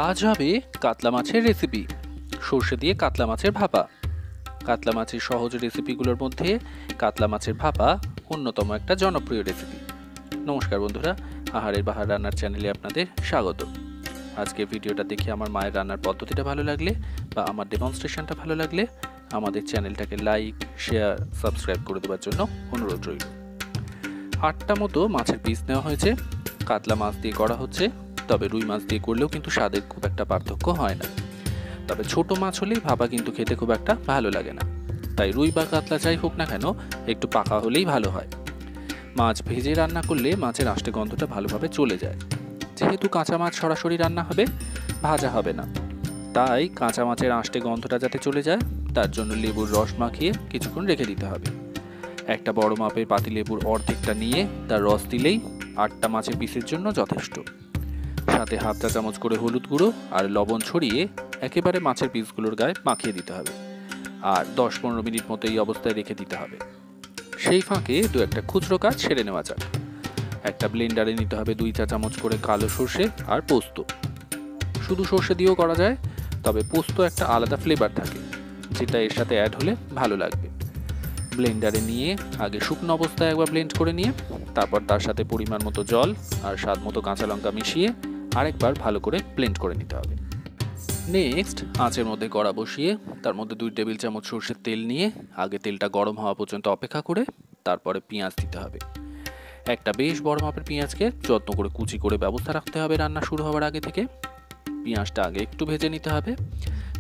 আজ হবে কাতলা মাছের রেসিপি। সর্ষে দিয়ে কাতলা মাছের ভাপা। কাতলা মাছের সহজ রেসিপিগুলোর মধ্যে কাতলা মাছের ভাপা অন্যতম একটা জনপ্রিয় রেসিপি। নমস্কার বন্ধুরা, আহারের বাহার রান্নার চ্যানেলে আপনাদের স্বাগত। আজকে ভিডিওটা দেখে আমার মায়ের রান্নার পদ্ধতিটা ভালো লাগলে বা আমার ডেমনস্ট্রেশনটা ভালো লাগলে আমাদের চ্যানেলটাকে লাইক, শেয়ার, সাবস্ক্রাইব করে দেওয়ার জন্য অনুরোধ রইল। 8টা মতো মাছের পিস নেওয়া হয়েছে। কাতলা মাছ দিয়ে করা হচ্ছে, তবে রুই মাছ দিয়ে করলেও কিন্তু স্বাদের খুব একটা পার্থক্য হয় না। তবে ছোট মাছ হলেই ভাপা কিন্তু খেতে খুব একটা ভালো লাগে না, তাই রুই বা কাতলা যাই হোক না কেন একটু পাকা হলেই ভালো হয়। মাছ ভেজে রান্না করলে মাছের আষ্টে গন্ধটা ভালোভাবে চলে যায়। যেহেতু কাঁচা মাছ সরাসরি রান্না হবে, ভাজা হবে না, তাই কাঁচা মাছের আষ্টে গন্ধটা যাতে চলে যায় তার জন্য লেবুর রস মাখিয়ে কিছুক্ষণ রেখে দিতে হবে। একটা বড় মাপের পাতিলেবুর অর্ধেকটা নিয়ে তার রস দিলেই 8টা মাছের পিসের জন্য যথেষ্ট। সাথে হাফ চা চামচ করে হলুদ গুঁড়ো আর লবণ ছড়িয়ে একেবারে মাছের পিসগুলোর গায়ে মাখিয়ে দিতে হবে, আর 10-15 মিনিট মতো এই অবস্থায় রেখে দিতে হবে। সেই ফাঁকে দু একটা খুচরো কাজ সেরে নেওয়া যাক। একটা ব্লেন্ডারে নিতে হবে 2 চা চামচ করে কালো সর্ষে আর পোস্ত। শুধু সর্ষে দিয়েও করা যায়, তবে পোস্ত একটা আলাদা ফ্লেভার থাকে, যেটা এর সাথে অ্যাড হলে ভালো লাগবে। ব্লেন্ডারে নিয়ে আগে শুকনো অবস্থায় একবার ব্লেন্ড করে নিয়ে তারপর তার সাথে পরিমাণ মতো জল আর স্বাদ মতো কাঁচা লঙ্কা মিশিয়ে আরেকবার ভালো করে ব্লেন্ড করে নিতে হবে। নেক্সট আঁচের মধ্যে কড়া বসিয়ে তার মধ্যে 2 টেবিল চামচ সরষের তেল নিয়ে আগে তেলটা গরম হওয়া পর্যন্ত অপেক্ষা করে তারপরে পেঁয়াজ দিতে হবে। একটা বেশ বড় মাপের পেঁয়াজকে যত্ন করে কুচি করে ব্যবস্থা রাখতে হবে রান্না শুরু হওয়ার আগে থেকে। পেঁয়াজটা আগে একটু ভেজে নিতে হবে।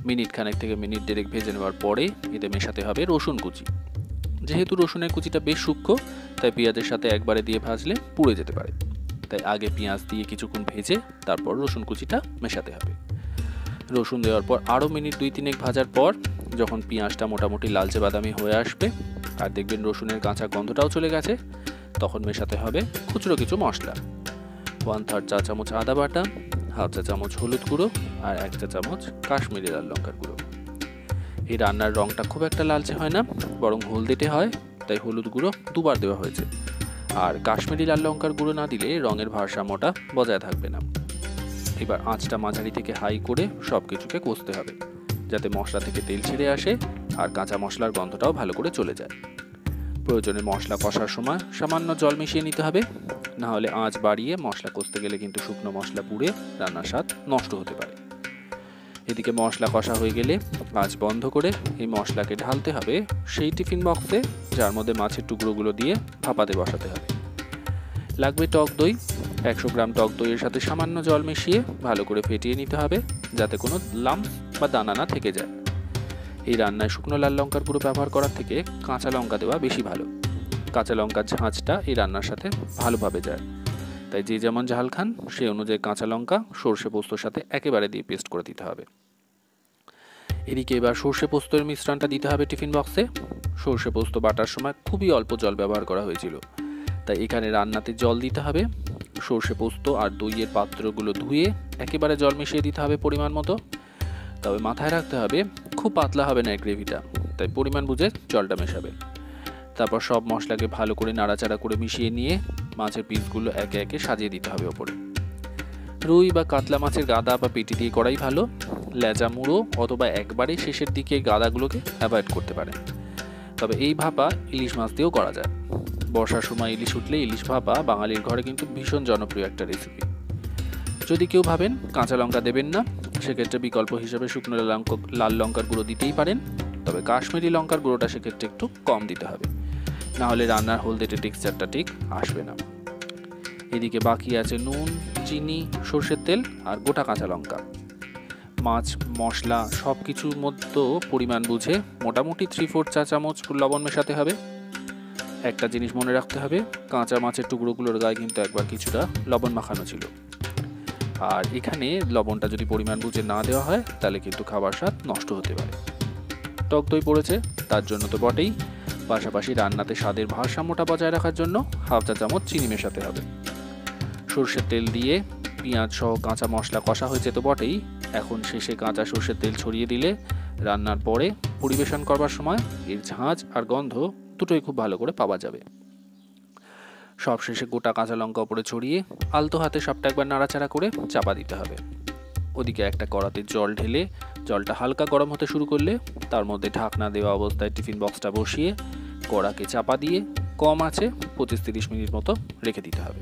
মিনিট খানেক থেকে মিনিট দেড়েক ভেজে নেওয়ার পরে এতে মেশাতে হবে রসুন কুচি। যেহেতু রসুনের কুচিটা বেশ সূক্ষ্ম, তাই পেঁয়াজের সাথে একবারে দিয়ে ভাজলে পুড়ে যেতে পারে, তাই আগে পেঁয়াজ দিয়ে কিছুক্ষণ ভেজে তারপর রসুন কুচিটা মেশাতে হবে। রসুন দেওয়ার পর আরও মিনিট 2-3 ভাজার পর যখন পেঁয়াজটা মোটামুটি লালচে বাদামি হয়ে আসবে আর দেখবেন রসুনের কাঁচা গন্ধটাও চলে গেছে, তখন মেশাতে হবে খুচরো কিছু মশলা। 1/3 চা চামচ আদা বাটা, হাফ চা চামচ হলুদ গুঁড়ো আর 1 চা চামচ কাশ্মীরি লাল লঙ্কার গুঁড়ো। এই রান্নার রঙটা খুব একটা লালচে হয় না, বরং হলদেটে হয়, তাই হলুদ গুঁড়ো 2বার দেওয়া হয়েছে। আর কাশ্মীরি লাল লঙ্কার গুঁড়ো না দিলে রঙের ভারসাম্যটা বজায় থাকবে না। এবার আঁচটা মাঝারি থেকে হাই করে সব কিছুকে কষতে হবে, যাতে মশলা থেকে তেল ছেড়ে আসে আর কাঁচা মশলার গন্ধটাও ভালো করে চলে যায়। প্রয়োজনে মশলা কষার সময় সামান্য জল মিশিয়ে নিতে হবে, না হলে আঁচ বাড়িয়ে মশলা কষতে গেলে কিন্তু শুকনো মশলা পুড়ে রান্নার স্বাদ নষ্ট হতে পারে। এদিকে মশলা কষা হয়ে গেলে আঁচ বন্ধ করে এই মশলাকে ঢালতে হবে সেই টিফিন বক্সে, যার মধ্যে মাছের টুকরোগুলো দিয়ে ভাপাতে বসাতে হবে। লাগবে টক দই। 100 গ্রাম টক দইয়ের সাথে সামান্য জল মিশিয়ে ভালো করে ফেটিয়ে নিতে হবে, যাতে কোনো লাম্প বা দানা না থেকে যায়। এই রান্নায় শুকনো লাল লঙ্কার গুঁড়ো ব্যবহার করার থেকে কাঁচা লঙ্কা দেওয়া বেশি ভালো। কাঁচা লঙ্কার ঝাঁঝটা এই রান্নার সাথে ভালোভাবে যায়, তাই যে যেমন ঝাল খান সেই অনুযায়ী কাঁচা লঙ্কা সর্ষে পোস্তর সাথে একেবারে দিয়ে পেস্ট করে দিতে হবে। এদিকে এবার সর্ষে পোস্তের মিশ্রণটা দিতে হবে টিফিন বক্সে। সর্ষে পোস্ত বাটার সময় খুবই অল্প জল ব্যবহার করা হয়েছিল, তাই এখানে রান্নাতে জল দিতে হবে। সর্ষে পোস্ত আর দইয়ের পাত্রগুলো ধুয়ে একেবারে জল মিশিয়ে দিতে হবে পরিমাণ মতো। তবে মাথায় রাখতে হবে খুব পাতলা হবে না এই গ্রেভিটা, তাই পরিমাণ বুঝে জলটা মেশাবেন। তারপর সব মশলাকে ভালো করে নাড়াচাড়া করে মিশিয়ে নিয়ে মাছের পিসগুলো একে একে সাজিয়ে দিতে হবে ওপরে। রুই বা কাতলা মাছের গাদা বা পেটি দিয়ে করাই ভালো। লেজা মুড়ো অথবা একবারে শেষের দিকে গাদাগুলোকে অ্যাভয়েড করতে পারেন। তবে এই ভাপা ইলিশ মাছ দিয়েও করা যায়। বর্ষার সময় ইলিশ উঠলে ইলিশ ভাপা বাঙালির ঘরে কিন্তু ভীষণ জনপ্রিয় একটা রেসিপি। যদি কেউ ভাবেন কাঁচা লঙ্কা দেবেন না, সেক্ষেত্রে বিকল্প হিসেবে শুকনো লাল লঙ্কার গুঁড়ো দিতেই পারেন, তবে কাশ্মীরি লঙ্কার গুঁড়োটা সেক্ষেত্রে একটু কম দিতে হবে, না হলে রান্নার হলদেটে টেক্সচারটা ঠিক আসবে না। এদিকে বাকি আছে নুন, চিনি, সর্ষের তেল আর গোটা কাঁচা লঙ্কা। মাছ মশলা সব কিছুর মধ্যে পরিমাণ বুঝে মোটামুটি 3/4 চা চামচ লবণ মেশাতে হবে। একটা জিনিস মনে রাখতে হবে, কাঁচা মাছের টুকরোগুলোর গায়ে কিন্তু একবার কিছুটা লবণ মাখানো ছিল, আর এখানে লবণটা যদি পরিমাণ বুঝে না দেওয়া হয় তাহলে কিন্তু খাবার স্বাদ নষ্ট হতে পারে। টক দই পড়েছে তার জন্য তো বটেই, পাশাপাশি রান্নাতে স্বাদের ভারসাম্যটা বজায় রাখার জন্য হাফ চা চামচ চিনি মেশাতে হবে। সর্ষের তেল দিয়ে পেঁয়াজ সহ কাঁচা মশলা কষা হয়েছে তো বটেই, এখন শেষে কাঁচা সর্ষের তেল ছড়িয়ে দিলে রান্নার পরে পরিবেশন করবার সময় এর ঝাঁঝ আর গন্ধ দুটোই খুব ভালো করে পাওয়া যাবে। সবশেষে গোটা কাঁচা লঙ্কা উপরে ছড়িয়ে আলতো হাতে সবটা একবার নাড়াচাড়া করে চাপা দিতে হবে। ওদিকে একটা কড়াতে জল ঢেলে জলটা হালকা গরম হতে শুরু করলে তার মধ্যে ঢাকনা দেওয়া অবস্থায় টিফিন বক্সটা বসিয়ে কড়াকে চাপা দিয়ে কম আঁচে 25-30 মিনিট মতো রেখে দিতে হবে।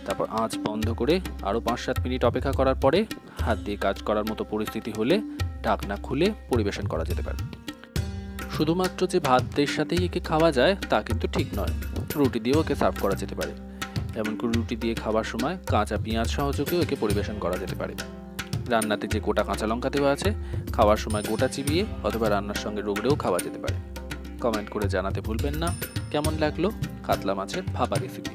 তারপর আঁচ বন্ধ করে আরও 5-7 মিনিট অপেক্ষা করার পরে হাত দিয়ে কাজ করার মতো পরিস্থিতি হলে ঢাকনা খুলে পরিবেশন করা যেতে পারে। শুধুমাত্র যে ভাতের সাথেই একে খাওয়া যায় তা কিন্তু ঠিক নয়, রুটি দিয়েও একে সার্ভ করা যেতে পারে। এমনকি রুটি দিয়ে খাওয়ার সময় কাঁচা পেঁয়াজ সহযোগেও একে পরিবেশন করা যেতে পারে। রান্নাতে যে গোটা কাঁচা লঙ্কা দেওয়া আছে, খাওয়ার সময় গোটা চিবিয়ে অথবা রান্নার সঙ্গে রগড়েও খাওয়া যেতে পারে। কমেন্ট করে জানাতে ভুলবেন না কেমন লাগলো কাতলা মাছের ভাপা রেসিপি।